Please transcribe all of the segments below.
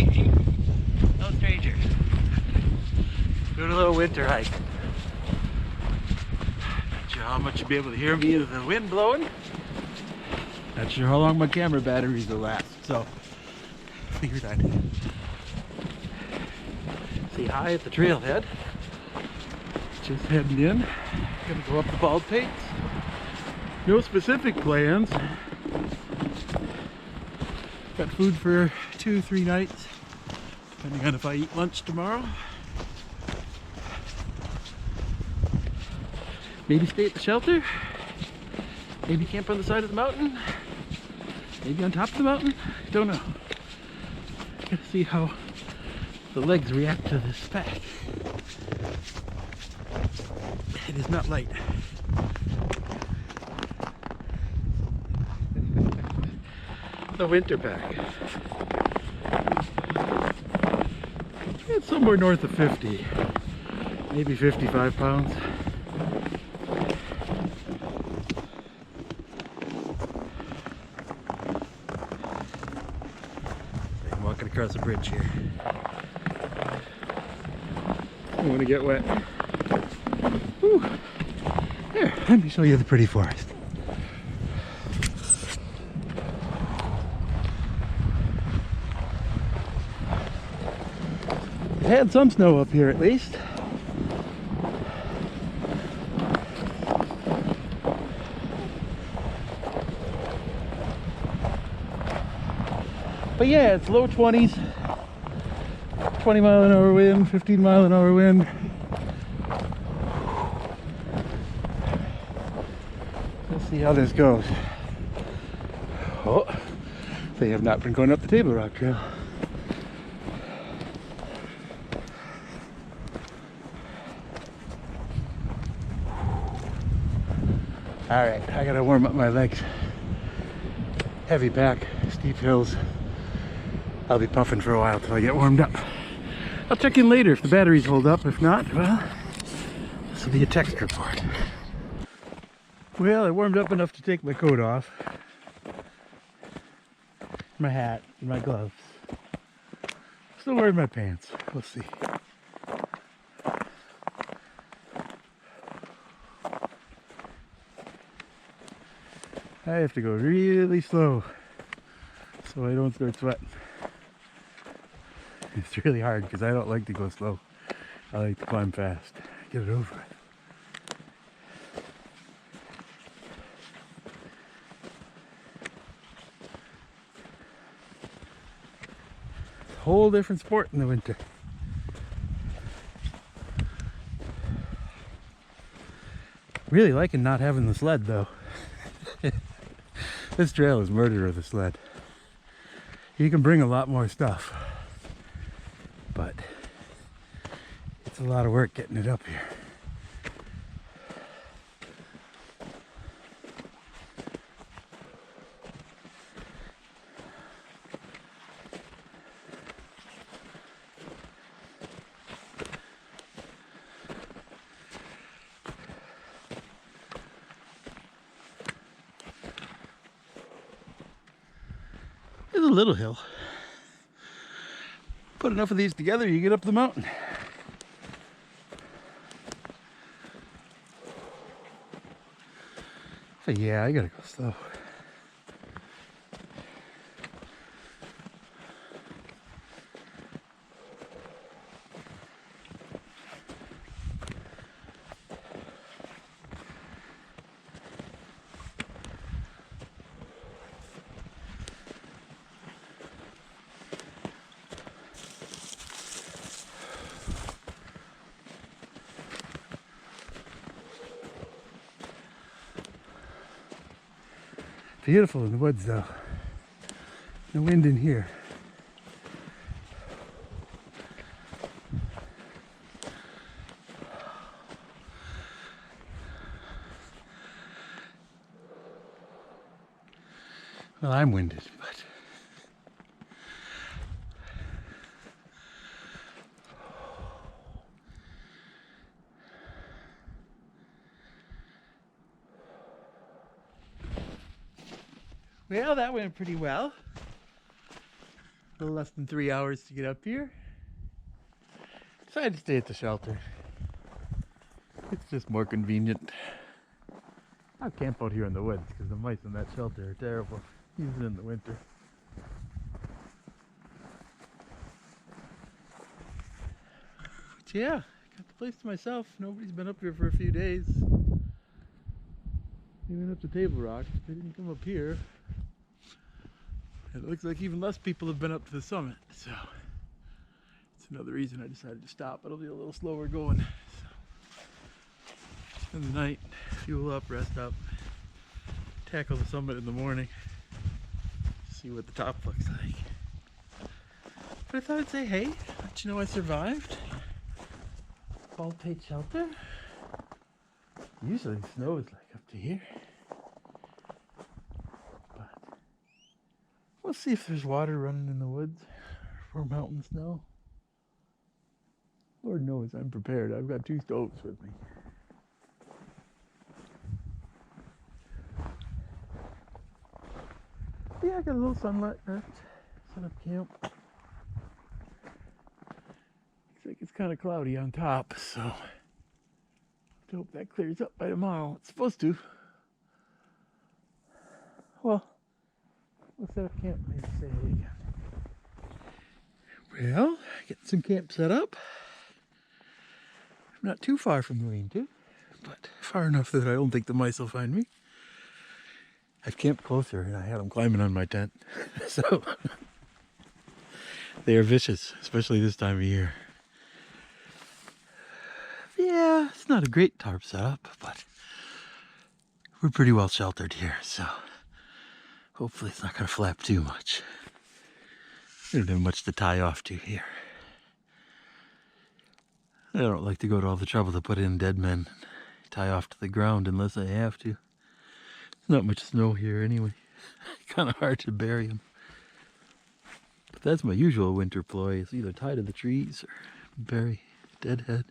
2018. No strangers. Doing a little winter hike. Not sure how much you'll be able to hear me with the wind blowing. Not sure how long my camera batteries will last, so figured I'd say hi at the trailhead. Just heading in. Gonna go up the Baldpate. No specific plans. Got food for 2-3 nights, depending on if I eat lunch tomorrow. Maybe stay at the shelter. Maybe camp on the side of the mountain. Maybe on top of the mountain. Don't know. Gotta see how the legs react to this pack. It is not light. The winter pack. It's somewhere north of 50, maybe 55 pounds. I'm walking across a bridge here. I want to get wet. Whew. Here, let me show you the pretty forest. It had some snow up here at least. But yeah, it's low 20s, 20-mile-an-hour wind, 15-mile-an-hour wind. Let's see how this goes. Oh, they have not been going up the Table Rock Trail. All right, I gotta warm up my legs. Heavy pack, steep hills. I'll be puffing for a while till I get warmed up. I'll check in later if the batteries hold up. If not, well, this will be a text report. Well, I warmed up enough to take my coat off. My hat and my gloves. Still wearing my pants. We'll see. I have to go really slow so I don't start sweating. It's really hard because I don't like to go slow. I like to climb fast. Get it over with. It's a whole different sport in the winter. Really liking not having the sled though. This trail is murder of the sled. You can bring a lot more stuff, but it's a lot of work getting it up here. There's a little hill. Put enough of these together, you get up the mountain. But yeah, I gotta go slow. Beautiful in the woods though. No wind in here. Well, I'm winded, but well, that went pretty well. A little less than 3 hours to get up here. Decided to stay at the shelter. It's just more convenient. I'll camp out here in the woods because the mice in that shelter are terrible, even in the winter. But yeah, got the place to myself. Nobody's been up here for a few days. They went up to Table Rock. They didn't come up here. It looks like even less people have been up to the summit, so it's another reason I decided to stop. It'll be a little slower going. So, spend the night, fuel up, rest up, tackle the summit in the morning, see what the top looks like. But I thought I'd say hey, let you know I survived. Baldpate shelter. Usually the snow is like up to here. We'll see if there's water running in the woods for mountain snow. Lord knows I'm prepared. I've got 2 stoves with me. Yeah, I got a little sunlight left. Set up camp. Looks like it's kind of cloudy on top, so I hope that clears up by tomorrow. It's supposed to. Well, we'll set up camp, maybe say it again. Well, get some camp set up. I'm not too far from the lean-to, but far enough that I don't think the mice will find me. I've camped closer and I had them climbing on my tent, so they are vicious, especially this time of year. Yeah, it's not a great tarp setup, but we're pretty well sheltered here, so hopefully it's not going to flap too much. We don't have much to tie off to here. I don't like to go to all the trouble to put in dead men and tie off to the ground unless I have to. There's not much snow here anyway. Kind of hard to bury them. But that's my usual winter ploy, is either tie to the trees or bury a dead head.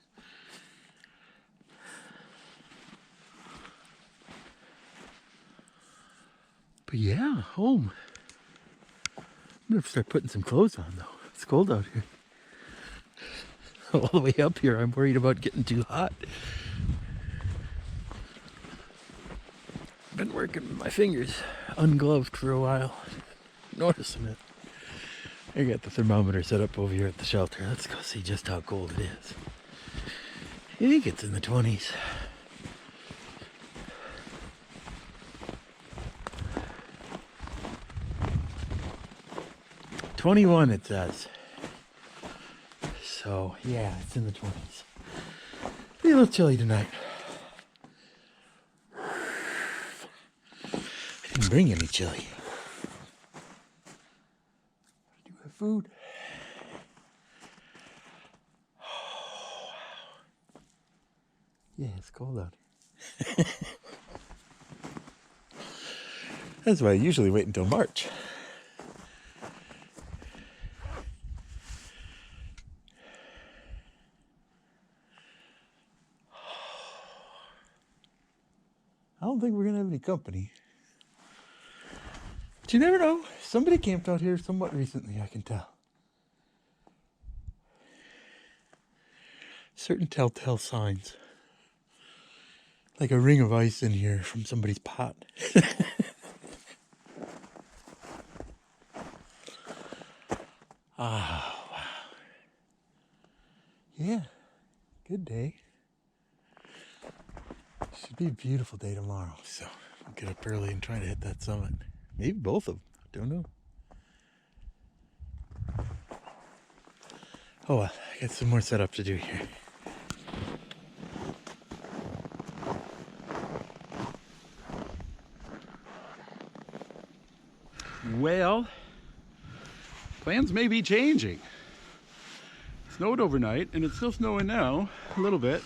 But yeah, home. I'm gonna start putting some clothes on though. It's cold out here. All the way up here, I'm worried about getting too hot. Been working with my fingers ungloved for a while. Noticing it. I got the thermometer set up over here at the shelter. Let's go see just how cold it is. I think it's in the 20s. "21" it says. So yeah, it's in the 20s. Be a little chilly tonight. I didn't bring any chili. I do have food. Oh, wow. Yeah, it's cold out here. That's why I usually wait until March. I don't think we're going to have any company. But you never know. Somebody camped out here somewhat recently, I can tell. Certain telltale signs. Like a ring of ice in here from somebody's pot. Ah, wow. Yeah, good day. Should be a beautiful day tomorrow, so I'll get up early and try to hit that summit. Maybe both of them, don't know. Oh well, I got some more setup to do here. Well, plans may be changing. It snowed overnight, and it's still snowing now, a little bit.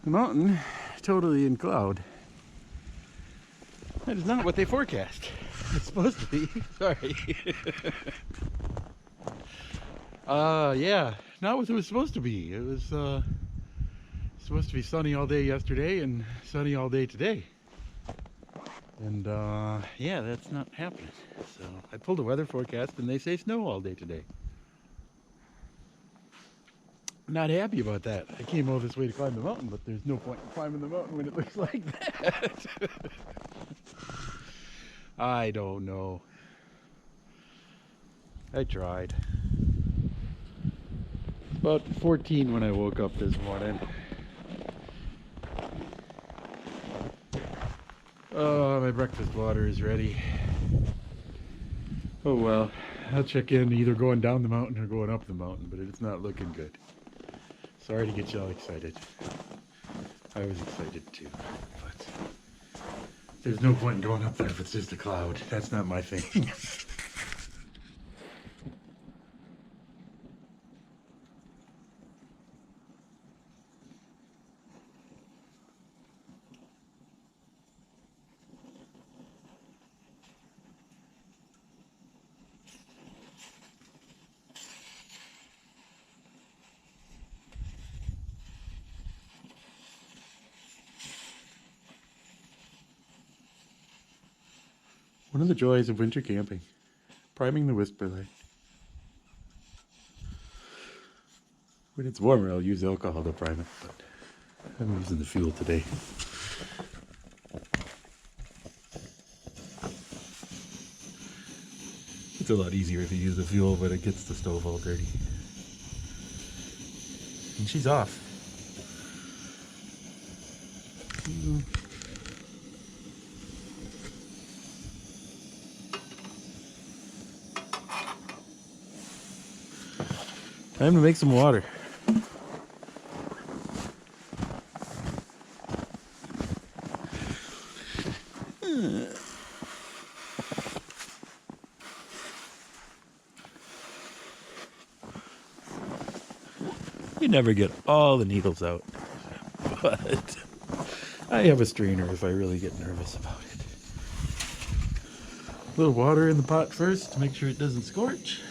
The mountain, totally in cloud. That is not what they forecast. It's supposed to be. Sorry. Yeah, not what it was supposed to be. It was supposed to be sunny all day yesterday and sunny all day today. And yeah, that's not happening. So I pulled a weather forecast and they say snow all day today. I'm not happy about that. I came all this way to climb the mountain, but there's no point in climbing the mountain when it looks like that. I don't know. I tried. About 14 when I woke up this morning. Oh, my breakfast water is ready. Oh well, I'll check in either going down the mountain or going up the mountain, but it's not looking good. Sorry to get y'all excited. I was excited too, but there's no point in going up there if it's just a cloud. That's not my thing. One of the joys of winter camping, priming the whisper light. When it's warmer, I'll use alcohol to prime it, but I'm using the fuel today. It's a lot easier if you use the fuel, but it gets the stove all dirty. And she's off. Time to make some water. You never get all the needles out, but I have a strainer if I really get nervous about it. A little water in the pot first to make sure it doesn't scorch.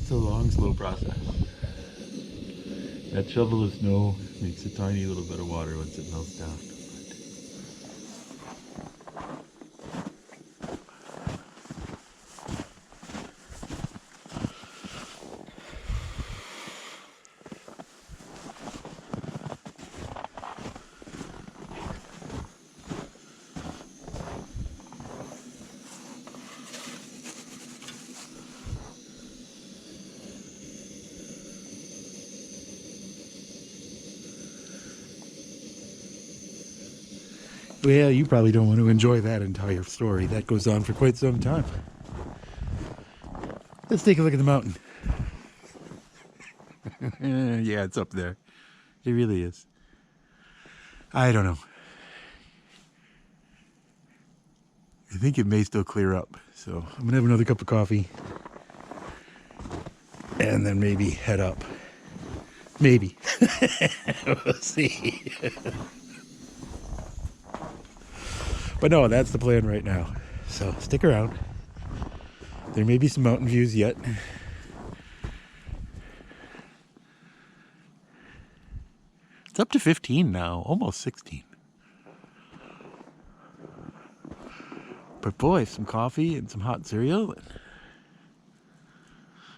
It's a long, slow process. That shovel of snow makes a tiny little bit of water once it melts down. Well, you probably don't want to enjoy that entire story. That goes on for quite some time. Let's take a look at the mountain. Yeah, it's up there. It really is. I don't know. I think it may still clear up. So I'm going to have another cup of coffee. And then maybe head up. Maybe. We'll see. But no, that's the plan right now. So stick around. There may be some mountain views yet. It's up to 15 now, almost 16. But boy, some coffee and some hot cereal.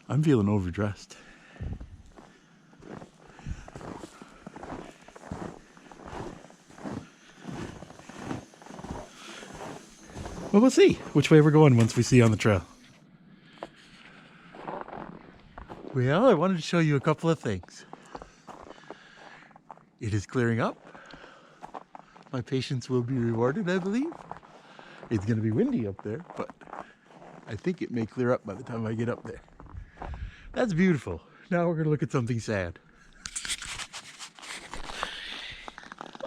I'm feeling overdressed. Well, we'll see which way we're going once we see on the trail. Well, I wanted to show you a couple of things. It is clearing up. My patience will be rewarded, I believe. It's going to be windy up there, but I think it may clear up by the time I get up there. That's beautiful. Now we're going to look at something sad.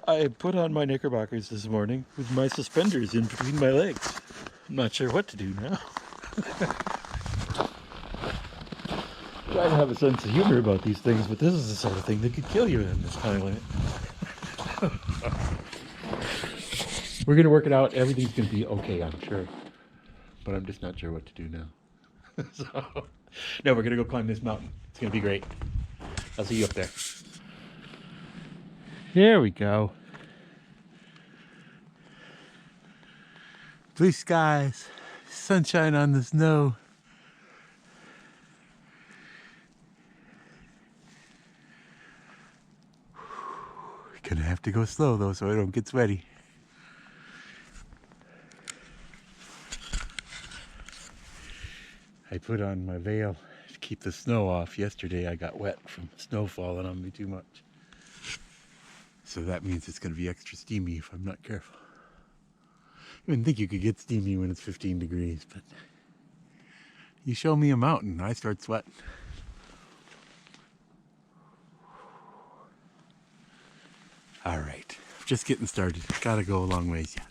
I put on my knickerbockers this morning with my suspenders in between my legs. I'm not sure what to do now. Try to have a sense of humor about these things, but this is the sort of thing that could kill you in this time limit. We're going to work it out. Everything's going to be okay, I'm sure. but I'm just not sure what to do now. So, no, we're gonna go climb this mountain. It's gonna be great. I'll see you up there. There we go. Blue skies, sunshine on the snow. Gonna have to go slow though so I don't get sweaty. I put on my veil to keep the snow off. Yesterday I got wet from snow falling on me too much. So that means it's gonna be extra steamy if I'm not careful. I wouldn't think you could get steamy when it's 15 degrees, but you show me a mountain, I start sweating. All right, just getting started. Gotta go a long ways yet.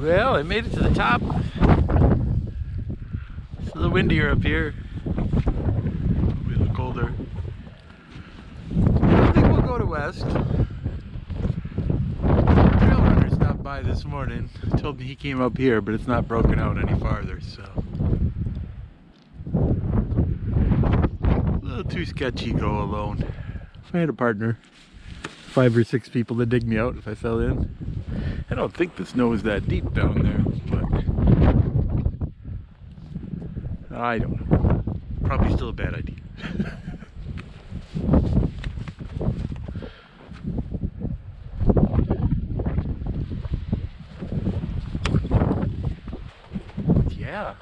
Well, I made it to the top. It's a little windier up here. Probably a little colder. I think we'll go to West. Trail runner stopped by this morning. Told me he came up here, but it's not broken out any farther, so. A little too sketchy go alone. If I had a partner, 5 or 6 people to dig me out if I fell in. I don't think the snow is that deep down there, but I don't know. Probably still a bad idea. Yeah,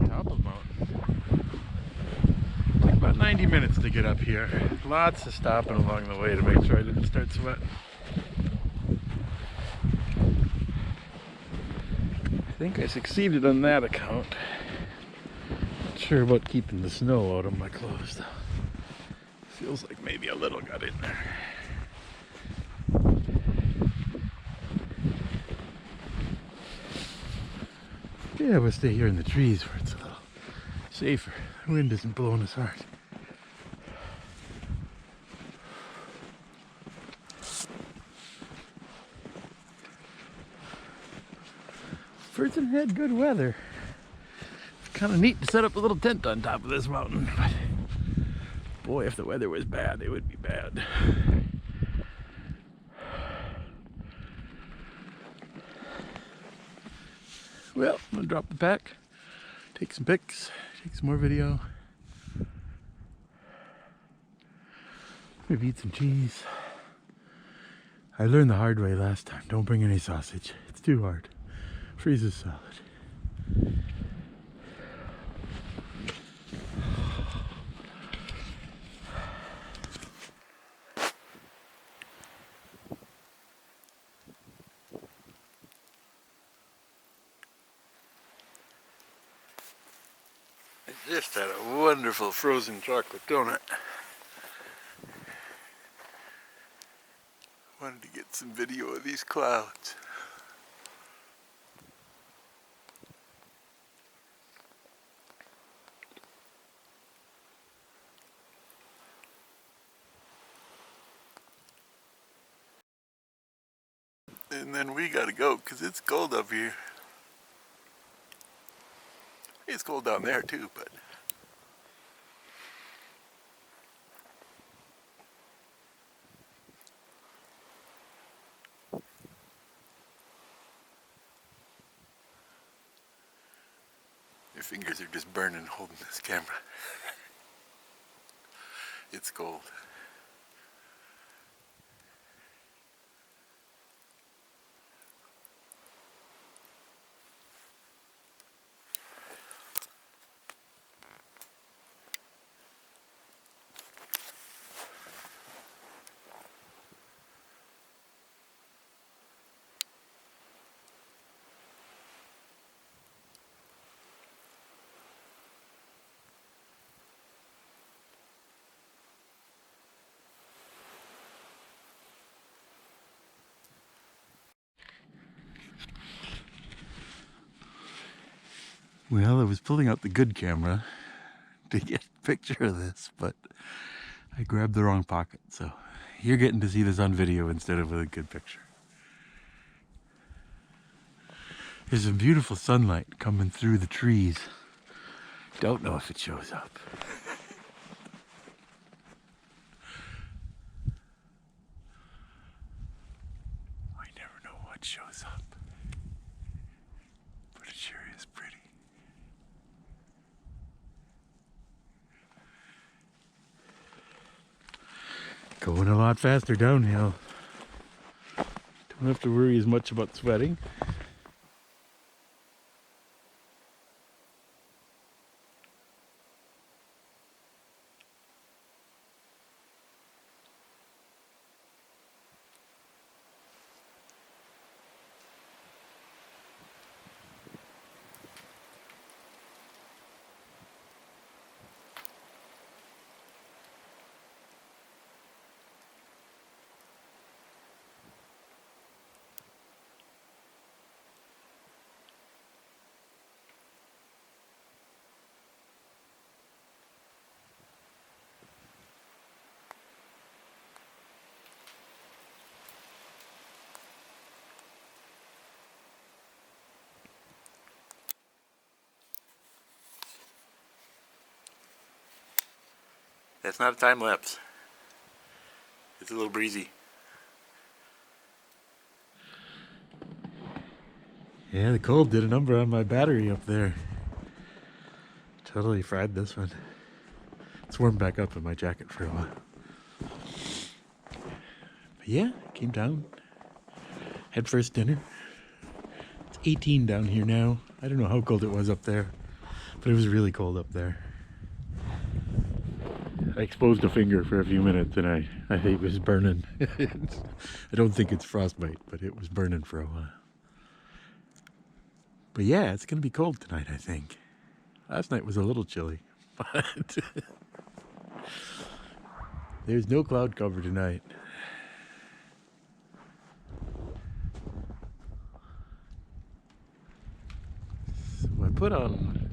top of the mountain. Took about 90 minutes to get up here. Lots of stopping along the way to make sure I didn't start sweating. I think I succeeded on that account. Not sure about keeping the snow out of my clothes though. Feels like maybe a little got in there. Yeah, we'll stay here in the trees where it's a little safer. The wind isn't blowing as hard. Person had good weather. It's kind of neat to set up a little tent on top of this mountain, but boy, if the weather was bad, it would be bad. Well, I'm gonna drop the pack, take some pics, take some more video, maybe eat some cheese. I learned the hard way last time. Don't bring any sausage. It's too hard. Freezes solid. Just had a wonderful frozen chocolate donut. Wanted to get some video of these clouds. And then we gotta go because it's cold up here. It's cold down there too, but your fingers are just burning holding this camera. It's cold. Well, I was pulling out the good camera to get a picture of this, but I grabbed the wrong pocket, so you're getting to see this on video instead of with a good picture. There's some beautiful sunlight coming through the trees. Don't know if it shows up. I never know what shows up, but it sure is pretty. Going a lot faster downhill. Don't have to worry as much about sweating. That's not a time lapse. It's a little breezy. Yeah, the cold did a number on my battery up there. Totally fried this one. It's warmed back up in my jacket for a while. But yeah, came down. Had first dinner. It's 18 down here now. I don't know how cold it was up there, but it was really cold up there. I exposed a finger for a few minutes and it was burning. I don't think it's frostbite, but it was burning for a while. But yeah, it's going to be cold tonight, I think. Last night was a little chilly, but there's no cloud cover tonight. So I put on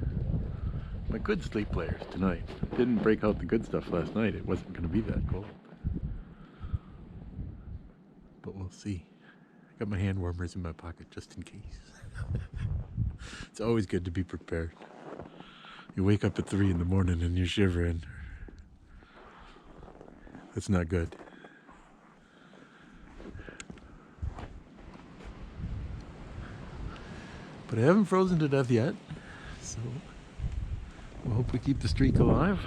my good sleep layers tonight. Didn't break out the good stuff last night. It wasn't going to be that cold. But we'll see. I got my hand warmers in my pocket just in case. It's always good to be prepared. You wake up at 3 in the morning and you're shivering. That's not good. But I haven't frozen to death yet, so we'll hope we keep the streak alive.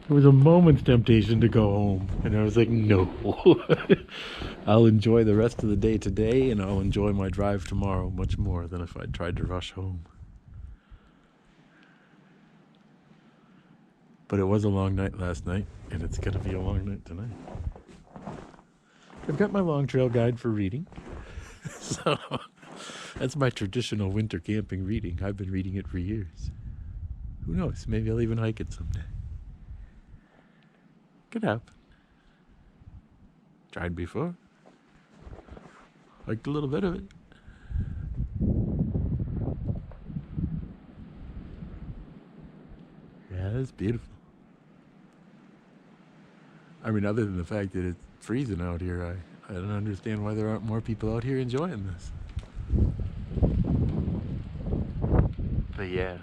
There was a moment's temptation to go home, and I was like, no. I'll enjoy the rest of the day today, and I'll enjoy my drive tomorrow much more than if I tried to rush home. But it was a long night last night, and it's going to be a long night tonight. I've got my long trail guide for reading, so That's my traditional winter camping reading. I've been reading it for years. Who knows? Maybe I'll even hike it someday. Could happen. Tried before. Liked a little bit of it. Yeah, it's beautiful. I mean, other than the fact that it's freezing out here, I don't understand why there aren't more people out here enjoying this. But yeah,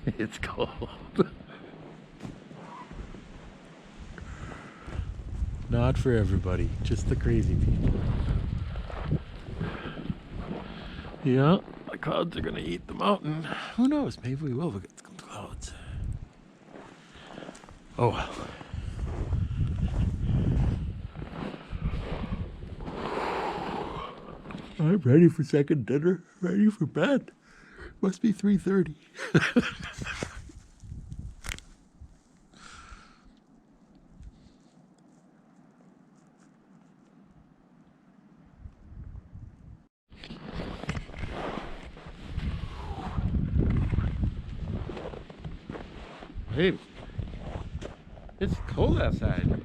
it's cold. Not for everybody, just the crazy people. Yeah, the clouds are gonna eat the mountain. Who knows? Maybe we will get some clouds. Oh well. I'm ready for second dinner. Ready for bed. Must be 3:30. Hey, it's cold outside.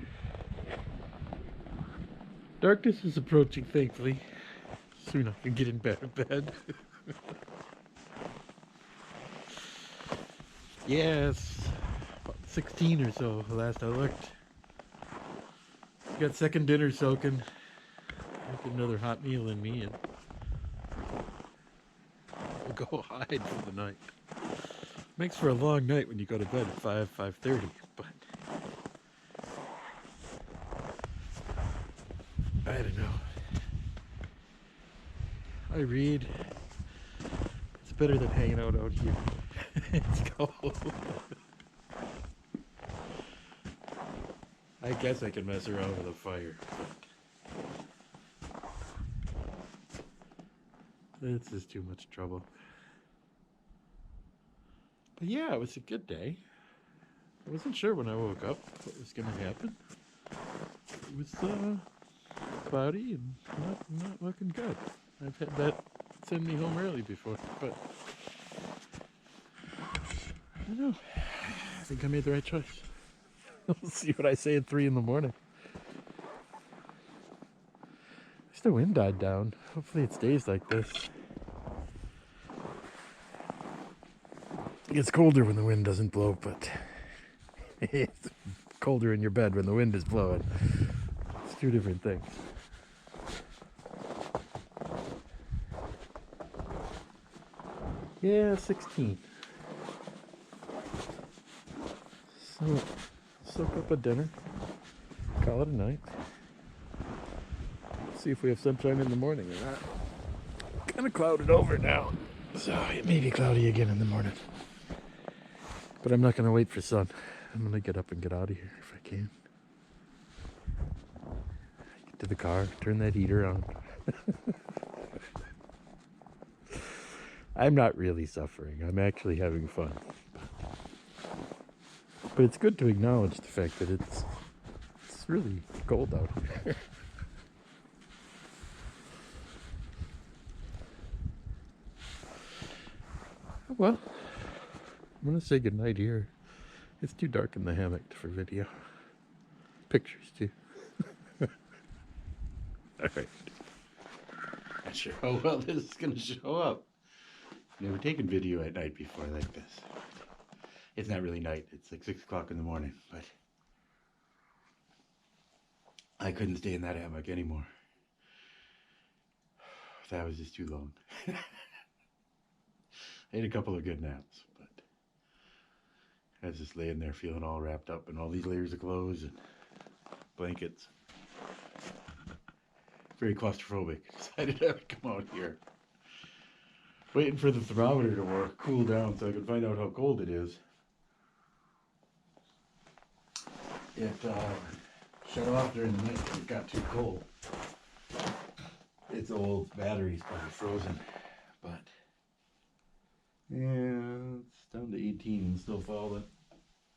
Darkness is approaching, thankfully. Soon I can get in bed. Yes, about 16 or so last I looked. Got second dinner soaking. Get another hot meal in me and we'll go hide for the night. Makes for a long night when you go to bed at 5:30, but I don't know. I read. It's better than hanging out here. It's cold. I guess I can mess around with a fire, but it's just too much trouble. But yeah, it was a good day. I wasn't sure when I woke up what was going to happen. It was cloudy and not looking good. I've had that send me home early before, but I don't know. I think I made the right choice. We'll see what I say at 3 in the morning. At least the wind died down. Hopefully it stays like this. It gets colder when the wind doesn't blow, but it's colder in your bed when the wind is blowing. It's two different things. Yeah, 16. So, soak up a dinner, call it a night. See if we have sunshine in the morning or not. Kind of clouded over now, so it may be cloudy again in the morning. But I'm not going to wait for sun. I'm going to get up and get out of here if I can. Get to the car, turn that heater on. I'm not really suffering. I'm actually having fun. But it's good to acknowledge the fact that it's really cold out here. Well, I'm going to say goodnight here. It's too dark in the hammock for video. Pictures, too. Alright. Not sure how well this is going to show up. Never taken video at night before like this. It's not really night. It's like 6 o'clock in the morning, but I couldn't stay in that hammock anymore. That was just too long. I had a couple of good naps, but I was just laying there feeling all wrapped up in all these layers of clothes and blankets. Very claustrophobic. Decided I would come out here. Waiting for the thermometer to cool down so I could find out how cold it is. It shut off during the night because it got too cold. It's old, batteries probably frozen, but yeah, it's down to 18 and still falling.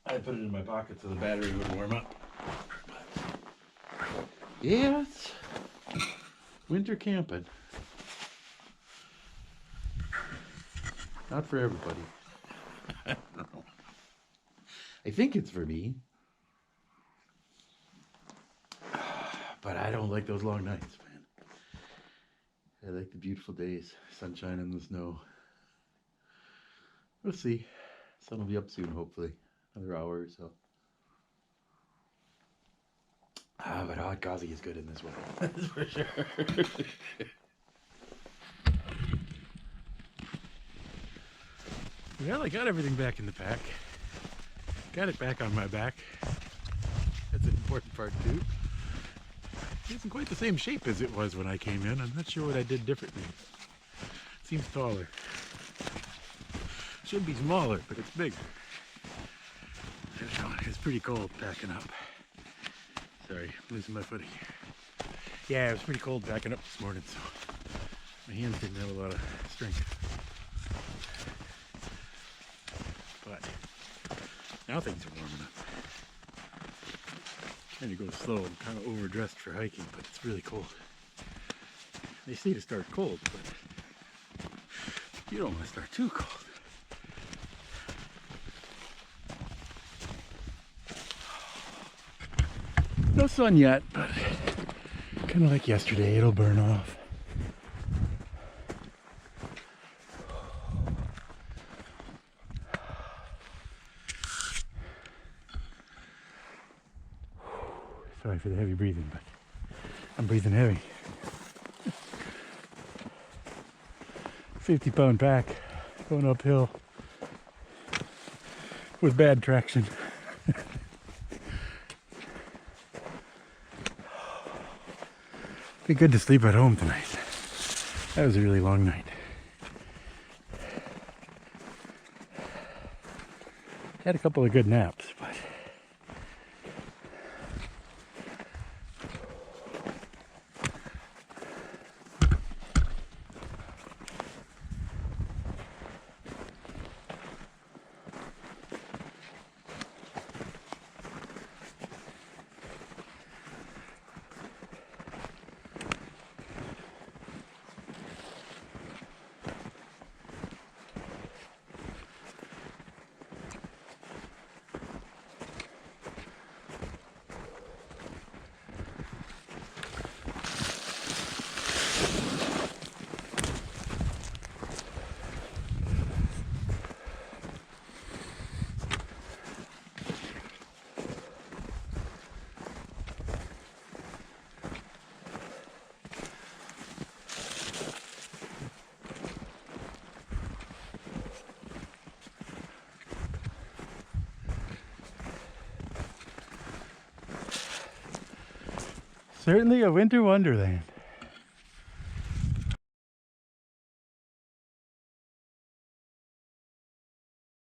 I put it in my pocket so the battery would warm up. But yeah, it's winter camping. Not for everybody. I don't know. I think it's for me. But I don't like those long nights, man. I like the beautiful days, sunshine and the snow. We'll see. Sun will be up soon, hopefully. Another hour or so. But hot coffee is good in this weather. That's for sure. Well, I got everything back in the pack. Got it back on my back. That's an important part too. It isn't quite the same shape as it was when I came in. I'm not sure what I did differently. It seems taller. Should be smaller, but it's bigger. I don't know, it's pretty cold packing up. Sorry, I'm losing my footing. Yeah, it was pretty cold packing up this morning, so my hands didn't have a lot of strength. But now things are warming up. Trying to go slow. I'm kind of overdressed for hiking, but it's really cold. They say to start cold, but you don't want to start too cold. No sun yet, but kind of like yesterday, it'll burn off. Sorry for the heavy breathing, but I'm breathing heavy. 50-pound pack going uphill with bad traction. Be good to sleep at home tonight. That was a really long night. Had a couple of good naps, but certainly a winter wonderland.